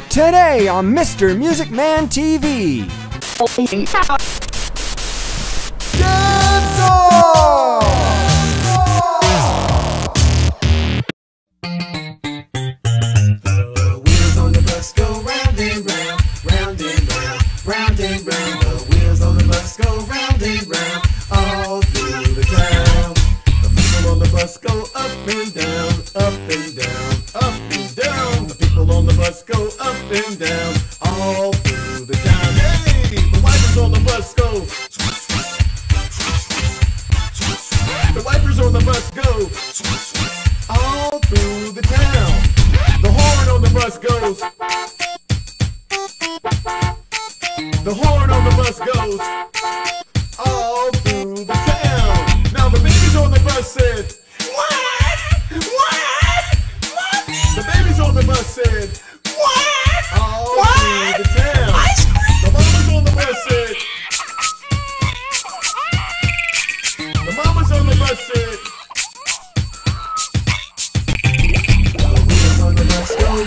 Today on Mr. Music Man TV. The wheels on the bus go round and round, round and round, round and round. The wheels on the bus go round and round, all through the town. The people on the bus go up and down, up and down, up and down. The people on the bus go up and down, all through the town. Hey, the wipers on the bus go. The wipers on the bus go all through the town. The horn on the bus goes. The horn on the bus goes all through the town. Now the babies on the bus said, "What? What? What?" The babies on the bus said, "What? All what? Through the town." Ice cream. The mamas on the bus said, the mamas on the bus said,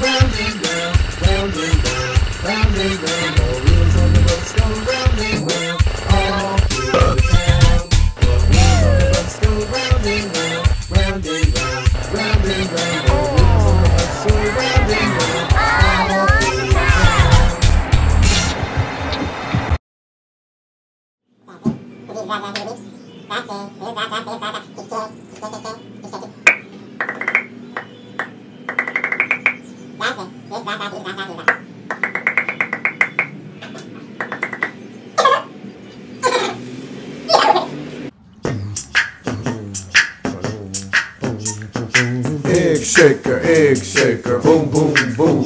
round and round, round and round, round and round. The wheels on the bus go round and round, all through the town. The wheels on the bus go round and round, round and round, round and round. The wheels on the bus go round and round, all through the town. Egg shaker, boom, boom, boom.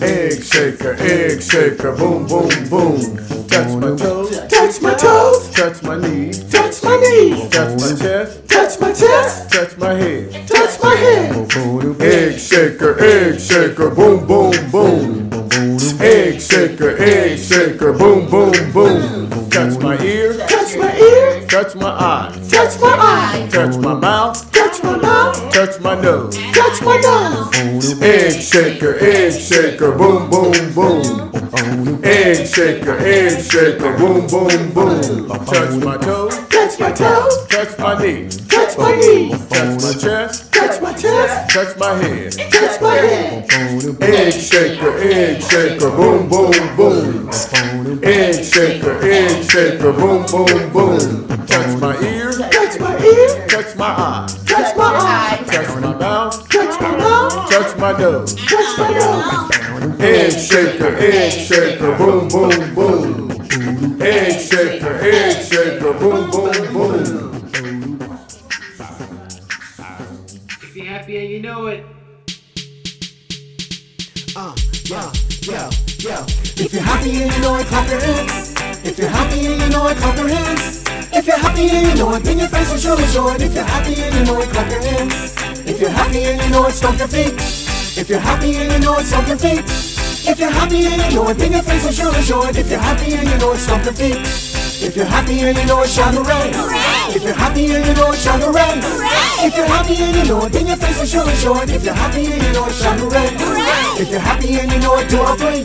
Egg shaker, boom, boom, boom. Touch my toes, touch my toes. Touch my knees, touch my knees. Touch my chest, touch my chest. Touch my head, touch my head. Egg shaker, boom, boom, boom. Egg shaker, boom, boom, boom. Touch my ear, touch my ear. Touch my eye, touch my eye. Touch my mouth, touch my mouth. Touch my nose, touch my nose. Egg shaker, boom, boom, boom. Egg shaker, boom, boom, boom. Touch my toes, touch my toes. Touch my knees, touch my knees. Touch my chest, touch my chest. Touch my head, touch my head. Egg shaker, boom, boom, boom. Egg shaker, boom, boom, boom. Touch my ear, touch my ear. Touch my eye, touch my eye. Touch my mouth, touch my mouth. Touch my nose, touch my nose. Egg shaker, boom, boom, boom. Egg shaker, boom, boom, boom. If you're happy and you know it. Yeah. If you're happy and you know it, clap your hands. If you're happy and you know it, clap your hands. If you're happy and you know it, then your face will surely show it. If you're happy and you know it, clap your hands. If you're happy and you know it, stomp your feet. If you're happy and you know it, stomp your feet. If you're happy and you know it, then your face will surely show it. If you're happy and you know it, stomp your feet. If you're happy and you know it, shout hooray. If you're happy and you know it, shout hooray. If you're happy and you know it, then your face will surely show it. If you're happy and you know it, shout hooray. If you're happy and you know it, do all three.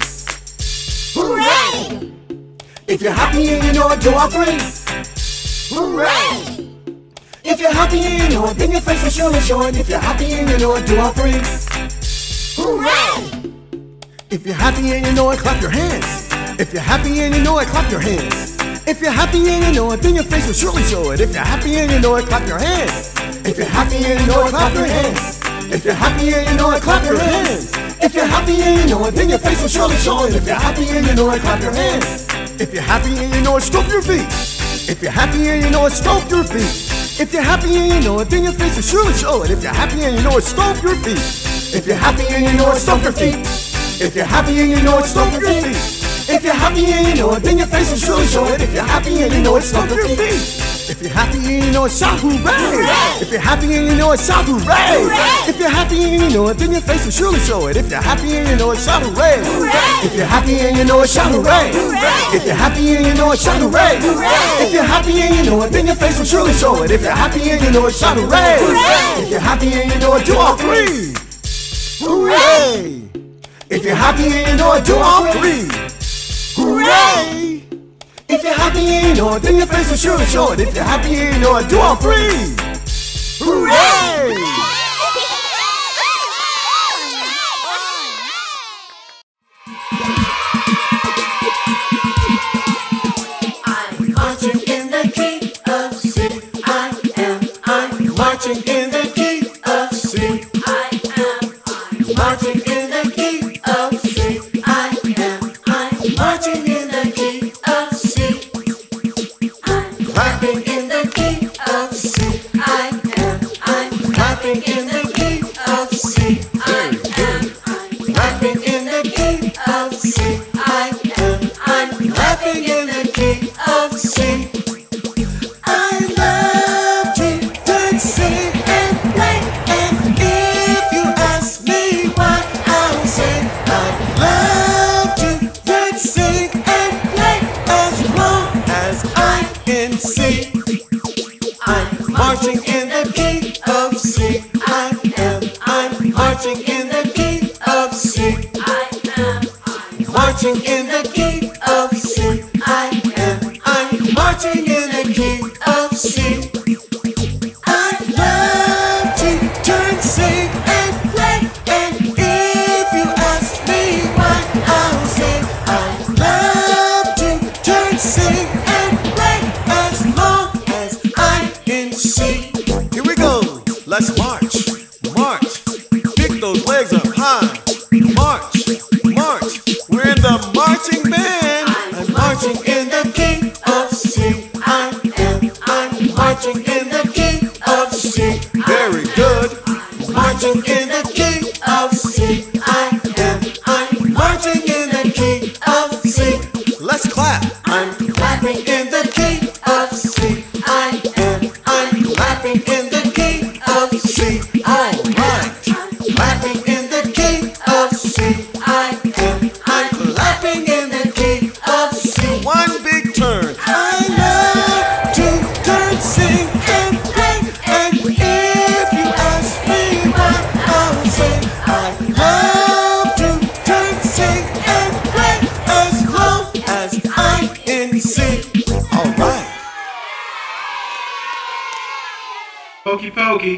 Hooray! If you're happy and you know it, do all three. Hooray! If you're happy and you know it, then your face will surely show it. If you're happy and you know it, do all three. Hooray! If you're happy and you know it, clap your hands. If you're happy and you know it, clap your hands. If you're happy and you know it, then your face will surely show it. If you're happy and you know it, clap your hands. If you're happy and you know it, clap your hands. If you're happy and you know it, clap your hands. If you're happy and you know it, then your face will surely show it. If you're happy and you know it, clap your hands. If you're happy and you know it, stomp your feet. If you're happy and you know it, stomp your feet. If you're happy and you know it, then your face will surely show it. If you're happy and you know it, stomp your feet. If you're happy and you know it, stomp your feet. If you're happy and you know it, stomp your feet. If you're happy and you know it, then your face will surely show it. If you're happy and you know it, stomp your feet. If you're happy and you know it, shout hooray! If you're happy and you know it, shout hooray! If you're happy and you know it, then your face will surely show it. If you're happy and you know it, shout hooray! If you're happy and you know it, shout hooray! If you're happy and you know it, shout hooray! If you're happy and you know it, then your face will surely show it. If you're happy and you know it, shout hooray! If you're happy and you know it, do all three! Hooray! If you're happy and you know it, do all three. Hooray! If you're happy and you know it, then your face will sure show it. If you're happy and you know it, do all three. Hooray! I'm marching in the key of C. I'm marching in the key of C. I'm marching in the key of C. I'm marching in the key of C. I'm clapping in the key of C. I'm clapping in the key of C. I'm clapping in the key of C. I'm clapping in the key of C. I love to dance, sing, and play. And if you ask me why, I'll say I love to dance, sing, and play as long as I can see. I'm marching in the key of C. I'm marching in the key of C. I'm marching in the key of C. I'm marching in the key of C. I love to turn, sing, and play. And if you ask me why, I'll say I love to turn, sing, and play as long as I can see. Here we go. Let's march, march. Pick those legs up high. March, march. We're in the marching band. I'm marching in the key of C. I'm marching in the key of C. Very good. Marching in the key of C. I'm marching in the key of C. Let's clap. I'm clapping in the key of C. I'm clapping in the key of C. All right. Clapping in the key of C. I'm clapping in the key of C. One big turn. I love to turn, sing, and play. And if you ask me why, I'll say I love to turn, sing, and play as long as I can see. All right. Pokey pokey.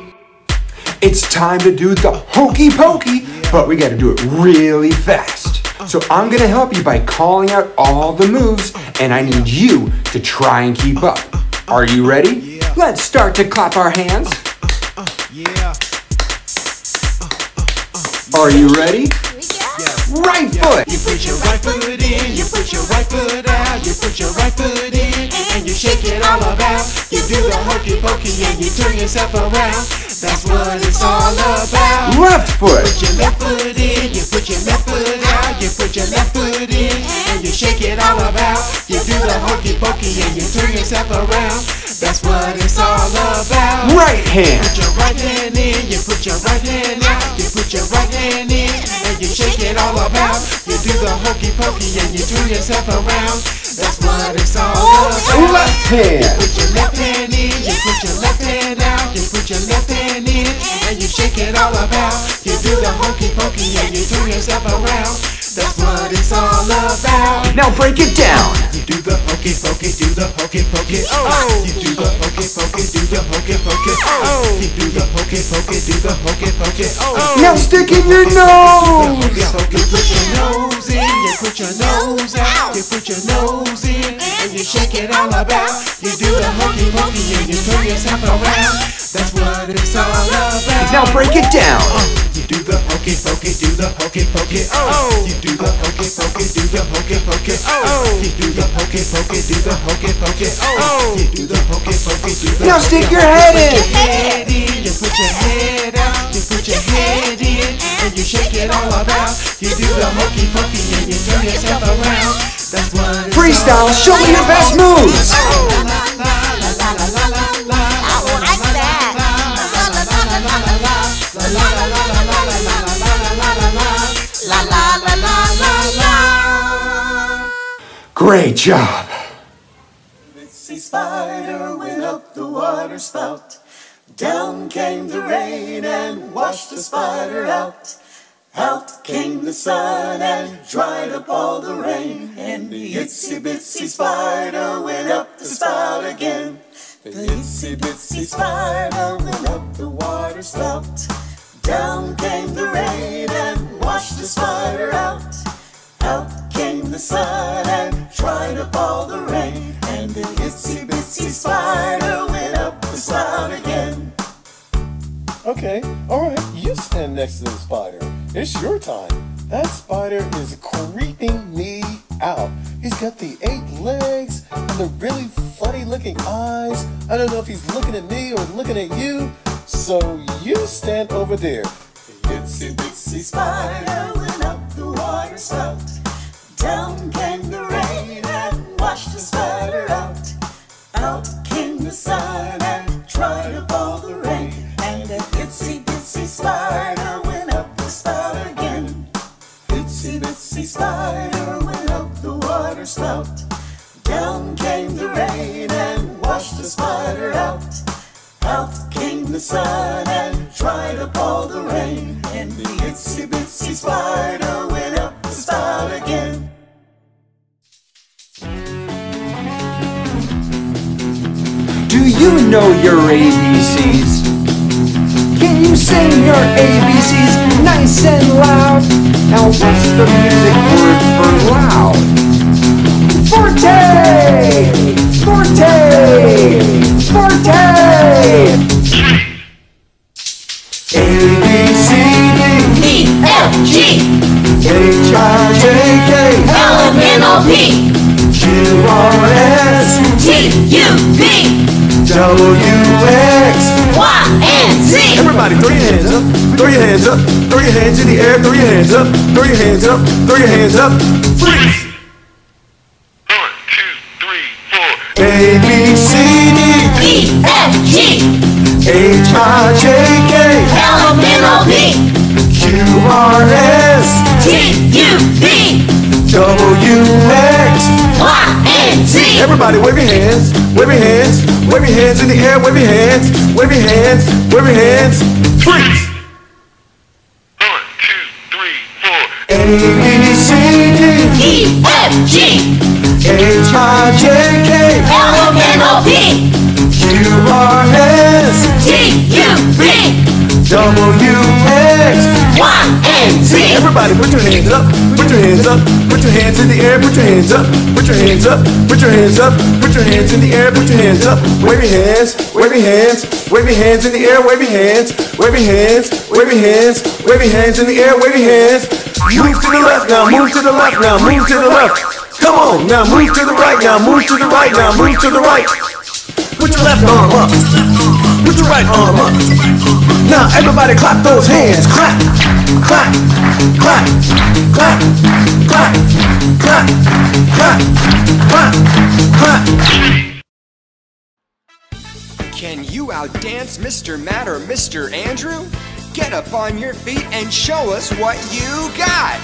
It's time to do the hokey pokey, but we gotta do it really fast. So I'm gonna help you by calling out all the moves, and I need you to try and keep up. Are you ready? Let's start to clap our hands. Are you ready? Right foot. You put your right foot in, you put your right foot out, you put your right foot in, and you shake it all about. You do the hokey pokey and you turn yourself around. That's what it's all about. Left foot. Put your left foot in, you put your left foot out, you put your left foot in, and you shake it all about. You do the hokey pokey and you turn yourself around. That's what it's all about. Right hand. Put your right hand in, you put your right hand out, you put your right hand in, and you shake it all about. You do the hokey pokey and you turn yourself around. That's what it's all about. Left hand. Put your left hand in, you put your left hand out, you put your left hand in, and you shake it all about. You do the hokey pokey and you turn yourself around. That's what it's all about. Now break it down. You do the hokey pokey, do the hokey pokey, oh. You do the hokey pokey, do the hokey pokey, oh. You do the hokey pokey, do the hokey pokey, oh. Now stick in your nose. You put your nose in, you put your nose out, you put your nose in, and you shake it all about. You do the hokey pokey and you turn yourself around. That's what it's all about. Now break it down. You do the hokey pokey, do the hokey pokey, oh. You do the hokey pokey, do the hokey pokey, oh. You do the hokey pokey, do the hokey pokey, oh. You do the hokey pokey, do the Now stick your head in. head in, you put your head out, you put your head in, and you shake it all about. You do the hokey pokey and you turn yourself around. That's what it's Freestyle, all show me your best moves. Great job. Missy Spider went up the water spout. Down came the rain and washed the spider out. Out came the sun and dried up all the rain, and the itsy bitsy spider went up the spout again. The itsy bitsy spider went up the water spout. Down came the rain and washed the spider out. Out came the sun and dried up all the rain, and the itsy bitsy spider went up the spout again. Okay, alright, you stand next to the spider. It's your time. That spider is creeping me out. He's got the 8 legs and the really funny looking eyes. I don't know if he's looking at me or looking at you. So you stand over there. The itsy bitsy spider went up the water spout. Down came the rain and washed the spider out. Out came the sun and dried up all the rain, and the itsy bitsy spider went up the spout again. Itsy bitsy spider went up the water spout. Down came the rain and washed the spider out. Out came the sun and dried up all the rain, and the itsy bitsy spider went up the spout again. Do you know your ABCs? Can you sing your ABCs nice and loud? Now what's the music word for loud? Forte! Forte! Forte! A, B, C, D, E, F, G, H, I, J, K, L, M, N, O, P, Q, R, S, T, U, V, W, X. Y, and Z. Everybody throw your hands up, throw your hands up, throw your hands in the air, throw your hands up, throw your hands up, throw your hands up. Freeze! 1, 2, 3, 4. A, B, C, D, E, F, G, H, I, J, K, L, M, N, O, P, Q, R, S, T, U, V, W, X. Y, and Z. Everybody wave your hands, wave your hands, wave your hands in the air, wave your hands, wave your hands, wave your hands. Freeze! 1, 2, 3, 4. A, B, C, D, E, F, G, H, I, J, K, L, M, N, O, P, Q, R, S, T, U, V, W, X. Y, and Z. Everybody put your hands up, put your hands up, put your hands in the air, put your hands up, put your hands up, put your hands up, put your hands in the air, put your hands up, wave your hands, wave your hands, wave your hands in the air, wave your hands, wave your hands, wave your hands, wave your hands in the air, wave your hands. Move to the left now, move to the left now, move to the left. Come on, now move to the right now, move to the right now, move to the right. Put your left arm up, put your right arm up. Now everybody clap those hands, clap, clap, clap, clap, clap, clap, clap, clap, clap. Can you outdance Mr. Matt or Mr. Andrew? Get up on your feet and show us what you got!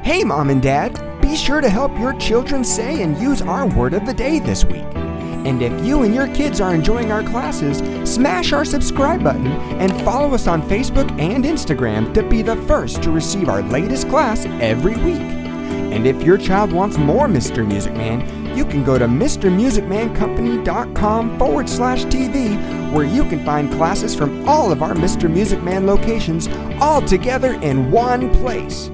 Hey, Mom and Dad, be sure to help your children say and use our word of the day this week. And if you and your kids are enjoying our classes, smash our subscribe button and follow us on Facebook and Instagram to be the first to receive our latest class every week. And if your child wants more Mr. Music Man, you can go to MrMusicManCompany.com/TV, where you can find classes from all of our Mr. Music Man locations all together in one place.